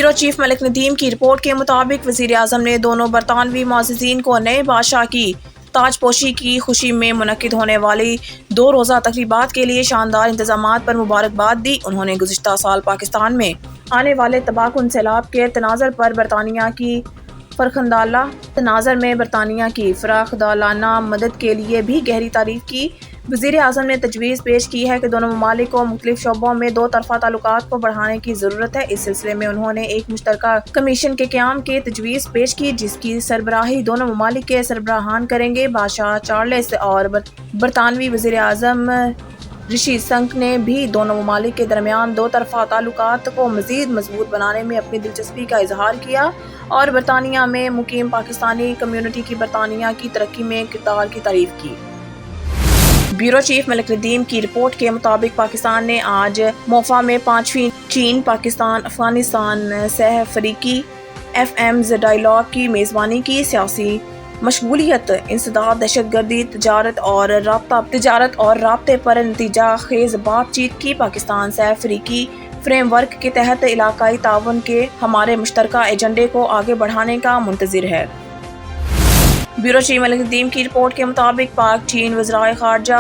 Bureau chief ملک ندیم کی report کے مطابق وزیر اعظم نے دونوں برطانوی معززین کو نئے بادشاہ کی تاج پوشی کی خوشی میں منعقد ہونے والی 2 روزہ تقریبات کے لیے شاندار انتظامات پر مبارکباد دی۔ انہوں نے گزشتہ سال پاکستان میں آنے والے تباہ کن سیلاب کے تناظر پر برطانیہ کی فراخدلانہ مدد کے لیے بھی گہری تعریف کی۔ وزیر اعظم نے تجویز پیش کی ہے کہ دونوں ممالک کو مختلف شعبوں میں 2 طرفہ تعلقات کو بڑھانے کی ضرورت ہے۔ اس سلسلے میں انہوں نے ایک مشترکہ کمیشن کے قیام کی تجویز پیش کی جس کی سربراہی دونوں ممالک کے سربراہان کریں گے۔ بادشاہ چارلس اور برطانوی وزیر اعظم رشی سنک نے بھی دونوں ممالک کے درمیان 2 طرفہ تعلقات کو مزید مضبوط بنانے میں اپنی دلچسپی کا اظہار کیا اور برطانیہ میں مقیم پاکستانی کمیونٹی کی برطانیہ کی ترقی میں کردار کی تعریف کی۔ بیورو چیف ملک ندیم کی رپورٹ کے مطابق پاکستان نے آج موفا میں 5ویں چین پاکستان افغانستان سہ فریقی FM's ڈائیلاگ کی میزبانی کی۔ سیاسی مشغولیت، انسداد، دہشت گردی، تجارت اور رابطے پر نتیجہ خیز بات چیت کی۔ پاکستان سہ فریقی فریم ورک کے تحت علاقائی تعاون کے ہمارے مشترکہ ایجنڈے کو آگے بڑھانے کا منتظر ہے۔ بیورو چیف ملک ندیم کی رپورٹ کے مطابق پاک چین وزرائے خارجہ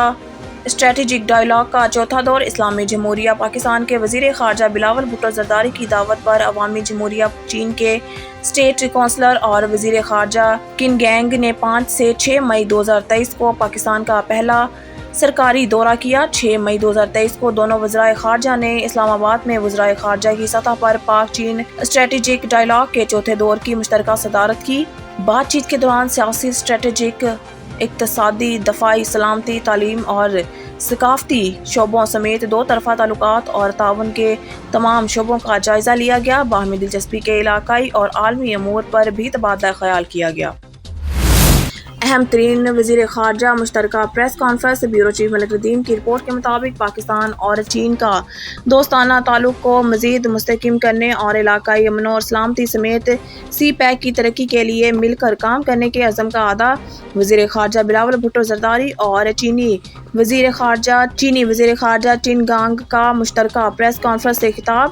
اسٹریٹجک ڈائیلاگ کا 4تھا دور اسلامی جمہوریہ پاکستان کے وزیر خارجہ بلاول بھٹو زرداری کی دعوت پر عوامی جمہوریہ چین کے اسٹیٹ کونسلر اور وزیر خارجہ قن گینگ نے 5 سے 6 مئی 2023 کو پاکستان کا پہلا سرکاری دورہ کیا۔ 6 مئی 2023 کو دونوں وزرائے خارجہ نے اسلام آباد میں وزرائے خارجہ کی سطح پر پاک چین اسٹریٹجک ڈائیلاگ کے 4تھے دور کی مشترکہ صدارت کی۔ بات چیت کے دوران سیاسی، اسٹریٹجک، اقتصادی، دفاعی، سلامتی، تعلیم اور ثقافتی شعبوں سمیت 2 طرفہ تعلقات اور تعاون کے تمام شعبوں کا جائزہ لیا گیا۔ باہمی دلچسپی کے علاقائی اور عالمی امور پر بھی تبادلہ خیال کیا گیا۔ اہم ترین وزیر خارجہ مشترکہ پریس کانفرنس۔ بیورو چیف ملک ندیم کی رپورٹ کے مطابق پاکستان اور چین کا دوستانہ تعلق کو مزید مستحکم کرنے اور علاقائی امن اور سلامتی سمیت سی پیک کی ترقی کے لیے مل کر کام کرنے کے عزم کا اعادہ۔ وزیر خارجہ بلاول بھٹو زرداری اور چینی وزیر خارجہ قن گانگ کا مشترکہ پریس کانفرنس سے خطاب۔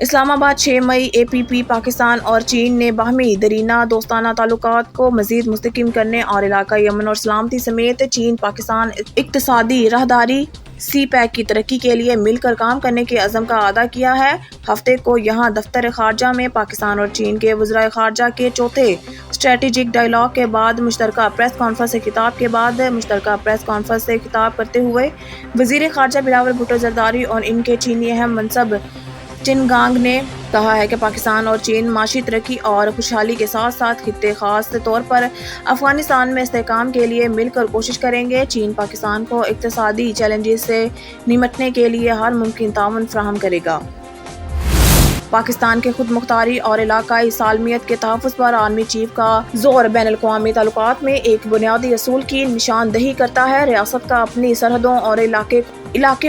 اسلام آباد 6 مئی APP پاکستان اور چین نے باہمی دیرینہ دوستانہ تعلقات کو مزید مستحکم کرنے اور علاقائی امن اور سلامتی سمیت چین پاکستان اقتصادی راہداری سی پیک کی ترقی کے لیے مل کر کام کرنے کے عزم کا اعادہ کیا ہے۔ ہفتے کو یہاں دفتر خارجہ میں پاکستان اور چین کے وزرائے خارجہ کے 4تھے اسٹریٹجک ڈائیلاگ کے بعد مشترکہ پریس کانفرنس سے خطاب کے بعد مشترکہ پریس کانفرنس سے خطاب کرتے ہوئے وزیر خارجہ بلاول بھٹو زرداری اور ان کے چینی اہم منصب قن گانگ نے کہا ہے کہ پاکستان اور چین معاشی ترقی اور خوشحالی کے ساتھ ساتھ خطے خاص طور پر افغانستان میں استحکام کے لیے مل کر کوشش کریں گے۔ چین پاکستان کو اقتصادی چیلنجز سے نمٹنے کے لیے ہر ممکن تعاون فراہم کرے گا۔ پاکستان کے خود مختاری اور علاقائی سالمیت کے تحفظ پر آرمی چیف کا زور بین الاقوامی تعلقات میں ایک بنیادی اصول کی نشاندہی کرتا ہے۔ ریاست کا اپنی سرحدوں اور علاقے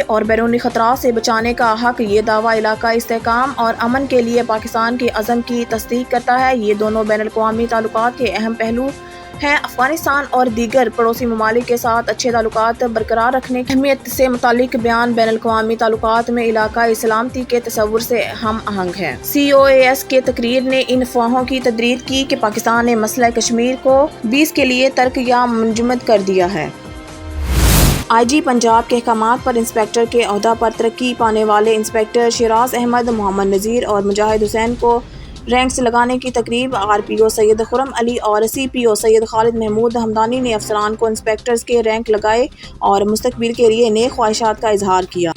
اور بیرونی خطرات سے بچانے کا حق۔ یہ دعویٰ علاقائی استحکام اور امن کے لیے پاکستان کے عزم کی تصدیق کرتا ہے۔ یہ دونوں بین الاقوامی تعلقات کے اہم پہلو ہیں۔ افغانستان اور دیگر پڑوسی ممالک کے ساتھ اچھے تعلقات برقرار رکھنے کی اہمیت سے متعلق بیان بین الاقوامی تعلقات میں علاقائی سلامتی کے تصور سے ہم آہنگ ہے۔ COAS کے تقریر نے ان افواہوں کی تردید کی کہ پاکستان نے مسئلہ کشمیر کو 20 کے لیے ترک یا منجمد کر دیا ہے۔ IG پنجاب کے احکامات پر انسپکٹر کے عہدہ پر ترقی پانے والے انسپکٹر شیراز احمد، محمد نذیر اور مجاہد حسین کو رینکس لگانے کی تقریب۔ RPO سید خرم علی اور CPO سید خالد محمود ہمدانی نے افسران کو انسپکٹرز کے رینک لگائے اور مستقبل کے لیے نیک خواہشات کا اظہار کیا۔